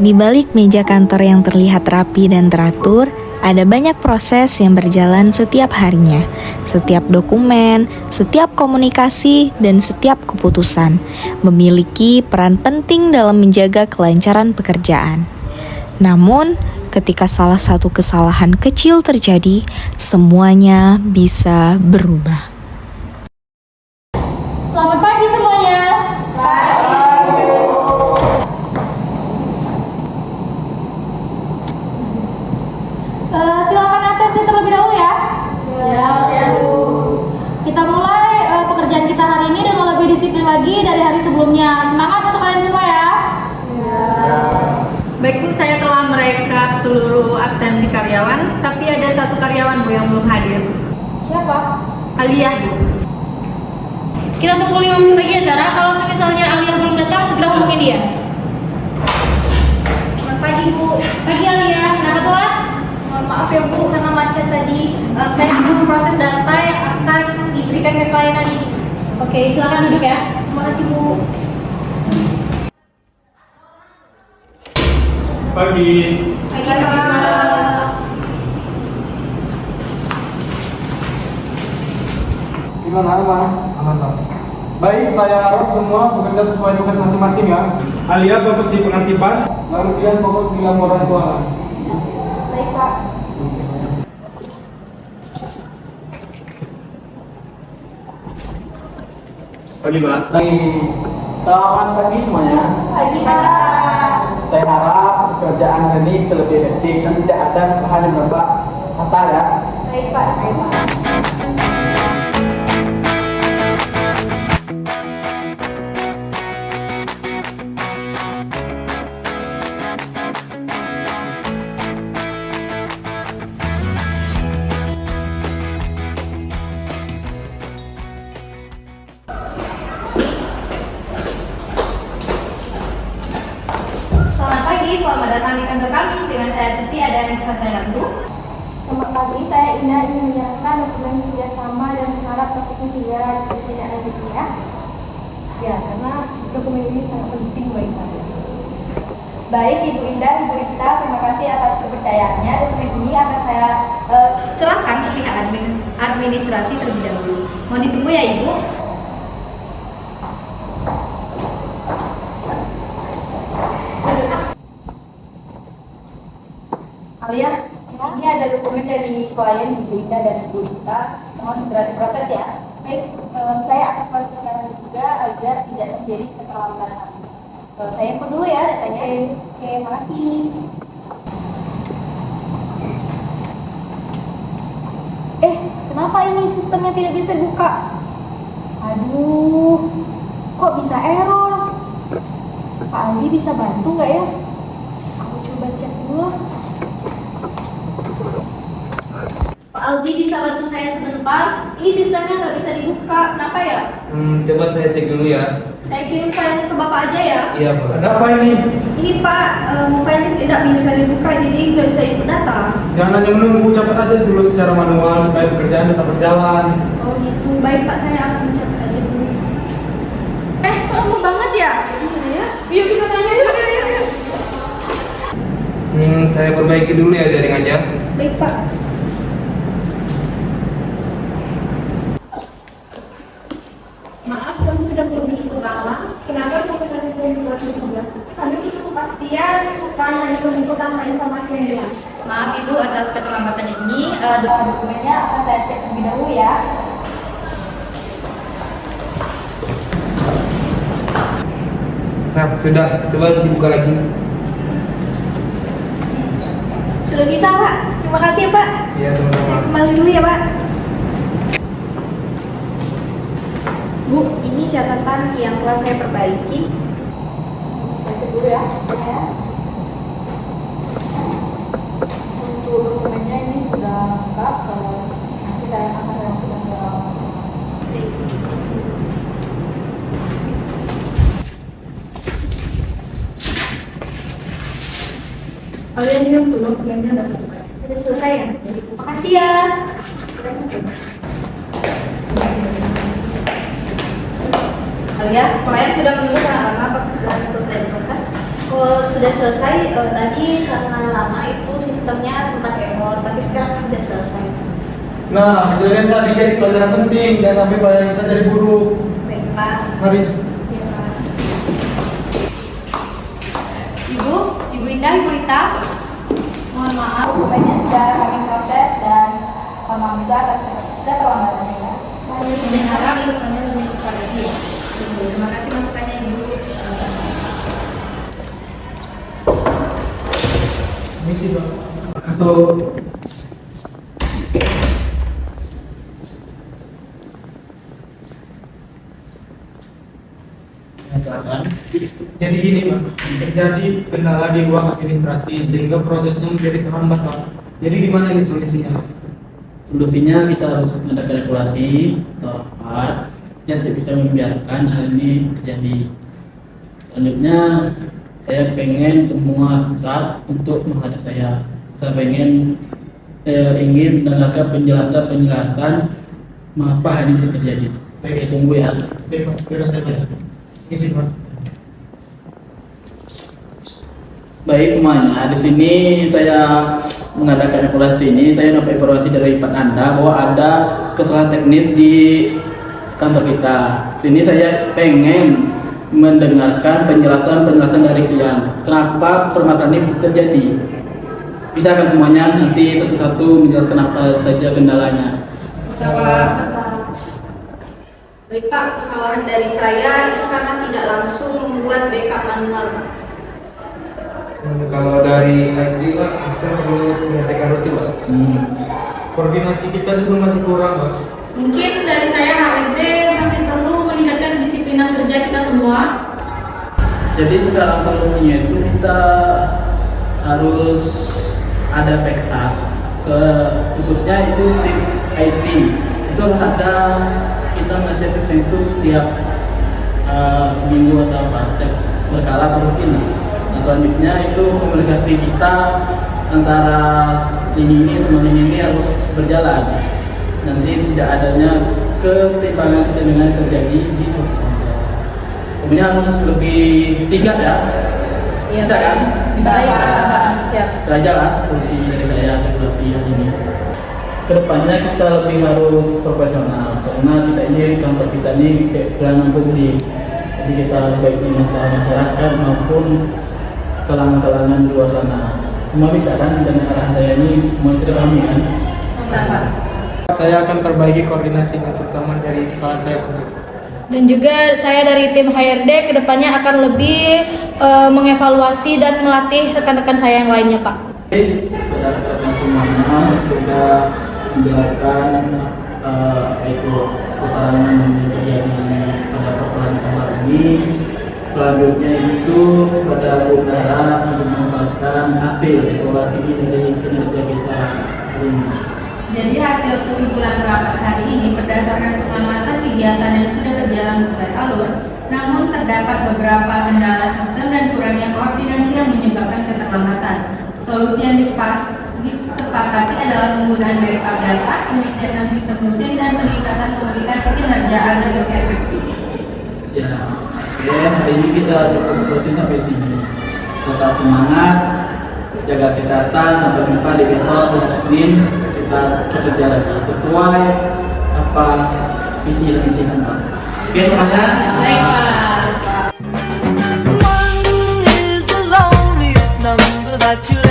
Di balik meja kantor yang terlihat rapi dan teratur, ada banyak proses yang berjalan setiap harinya. Setiap dokumen, setiap komunikasi, dan setiap keputusan memiliki peran penting dalam menjaga kelancaran pekerjaan. Namun, ketika salah satu kesalahan kecil terjadi, semuanya bisa berubah. Selamat pagi semuanya. Silakan absensi terlebih dahulu ya. Ya, Bu. Kita mulai pekerjaan kita hari ini dengan lebih disiplin lagi dari hari sebelumnya. Semangat untuk kalian semua ya. Baik Bu, saya telah merekap seluruh absensi karyawan, tapi ada satu karyawan Bu yang belum hadir. Siapa? Alia Bu. Kita tunggu 5 menit lagi ya Zara. Kalau misalnya Alia belum datang, segera hubungi dia. Selamat pagi Bu. Pagi Alia. Kenapa telat? Maaf ya Bu, karena macet tadi. Saya belum proses data yang akan diberikan ke klien hari ini. Oke, silakan duduk ya. Terima kasih Bu. Pagi. Pagi Pak. Gimana aman? Aman Pak. Baik, saya harap semua bekerja sesuai tugas masing-masing ya. Alia fokus di pengarsipan, lalu Dian fokus di laporan keuangan. Baik Pak. Pagi Pak. Selamat pagi semuanya. Pagi Pak. Saya harap pekerjaan hari ini bisa lebih efektif dan tidak ada hal yang berbeda fatal ya. Baik Pak. Baik Pak. Selamat pagi, selamat datang di kantor kami. Dengan saya Tuti, ada yang bisa saya bantu? Selamat pagi, saya Indah ingin menjalankan dokumen kerjasama dan berharap prosesnya segera ditindaklanjuti ya. Ya, karena dokumen ini sangat penting bagi kami. Baik, Ibu Indah, Ibu Rita, terima kasih atas kepercayaannya. Dokumen ini akan saya serahkan ke pihak administrasi terlebih dahulu. Mohon ditunggu ya Ibu. Alia, ini ada dokumen dari klien Ibu Indah dan Ibu Rita. Mohon segera diproses ya. Baik, saya akan proses sekarang juga agar tidak terjadi keterlambatan. Saya input dulu ya datanya. Oke, makasih. Kenapa ini sistemnya tidak bisa dibuka? Aduh, kok bisa error? Pak Aldi bisa bantu nggak ya? Aku coba cek dulu lah. Pak Aldi bisa bantu saya sebentar? Ini sistemnya nggak bisa dibuka, kenapa ya? Coba saya cek dulu ya. Saya kirim filenya ke Bapak aja ya. Iya boleh. Ada apa ini? Ini Pak, filenya tidak bisa dibuka, jadi nggak bisa input data. Jangan hanya menunggu, catat aja dulu secara manual supaya pekerjaan tetap berjalan. Oh gitu, baik Pak, saya akan mencatat aja dulu. Kok lama banget ya? Iya. Yuk kita tanya yuk. Saya perbaiki dulu ya jaringannya. Baik Pak. Maaf, kami sudah berusaha cukup lama. Kenapa dokumen itu diproses juga? Kami butuh kepastian, bukan hanya menunggu tanpa informasi yang jelas. Maaf Ibu atas keterlambatannya ini. Dokumennya akan saya cek terlebih dahulu ya. Nah sudah, coba dibuka lagi. Sudah bisa Pak, terima kasih ya Pak. Iya sama-sama. Kembali dulu ya Pak. Bu, ini catatan yang telah saya perbaiki. Saya cek dulu ya. Untuk dokumennya ini sudah lengkap. Nanti saya akan langsung ke Kalian ini belum dokumennya sudah selesai. Sudah selesai ya? Makasih ya. Alia, klien sudah menunggu lama apakah sudah selesai proses? Oh, sudah selesai. Tadi karena lama itu sistemnya sempat error, tapi sekarang sudah selesai. Nah, kejadian tadi jadi pelajaran penting, jangan sampai pelajaran kita jadi buruk. Baik, Pak. Mari. Ya, Pak. Ibu Indah, Ibu Rita, mohon maaf dokumennya sudah kami proses dan mohon maaf juga atas keterlambatannya ya. Dan harap dokumennya lebih cepat lagi ya. Terima kasih masukannya Ibu. Misi, Bang. Masuk. Jadi gini, Pak, terjadi kendala di ruang administrasi sehingga prosesnya menjadi terhambat, Pak. Jadi gimana ini solusinya? Solusinya kita harus mengadakan evaluasi atau rapat yang tidak bisa membiarkan hal ini terjadi. Selanjutnya saya pengen semua staff untuk menghadap saya. Saya pengen ingin mendengarkan penjelasan mengapa hal ini terjadi. Baik, tunggu ya. Baik, Pak, segera saja. Misi, Pak. Baik semuanya, di sini saya mengadakan evaluasi ini. Saya dapat evaluasi dari Pak Anda bahwa ada kesalahan teknis di kantor kita. Sini saya pengen mendengarkan penjelasan dari kalian. Kenapa permasalahan ini bisa terjadi? Bisa kan semuanya nanti satu-satu menjelaskan apa saja kendalanya. Bisa Pak. Baik Pak, kesalahan dari saya itu karena tidak langsung membuat backup manual Pak. Kalau dari IT, Pak, sistem perlu pengetekan rutin, Pak. Koordinasi kita juga masih kurang, Pak. Mungkin dari saya HRD masih perlu meningkatkan disiplinan kerja kita semua. Jadi sekarang solusinya itu kita harus ada backup khususnya itu tim IT itu harus ada, kita ngecek sistem itu setiap seminggu atau apa, cek berkala atau rutin. Nah selanjutnya itu komunikasi kita antara ini sama ini harus berjalan. Nanti tidak adanya ketimpangan yang terjadi di suatu kantor. Kemudian harus lebih sigap ya. Iya, Bisa kan? Bisa Pak. Siap. Itu aja lah solusi dari saya evaluasi hari ini. Kedepannya kita lebih harus profesional karena kita ini kantor kita ini pelayanan publik. Jadi kita baik di mata masyarakat maupun kalangan-kalangan di luar sana. Semua bisa kan dengan arahan saya ini masih dipahami kan? Sama. Saya akan perbaiki koordinasinya, terutama dari kesalahan saya sendiri. Dan juga saya dari tim HRD kedepannya akan lebih mengevaluasi dan melatih rekan-rekan saya yang lainnya, Pak. Oke, pada rekan semuanya sudah menjelaskan apa itu kekurangan yang terjadi pada persoalan kamar ini. Selanjutnya itu pada saudara untuk mengembangkan hasil evaluasi dari kinerja kita hari ini. Jadi hasil kesimpulan rapat hari ini berdasarkan pengamatan kegiatan yang sudah berjalan sesuai alur, namun terdapat beberapa kendala sistem dan kurangnya koordinasi yang menyebabkan keterlambatan. Solusi yang disepakati adalah penggunaan backup data, pengecekan sistem rutin, dan peningkatan komunikasi kinerja agar lebih efektif. Ya, oke, hari ini kita cukup proses sampai sini. Tetap semangat, jaga kesehatan, sampai jumpa di besok hari Senin. Kita bekerja lagi sesuai apa visi yang kita kantor. Oke semuanya. Baik, Pak. One is the loneliest number that you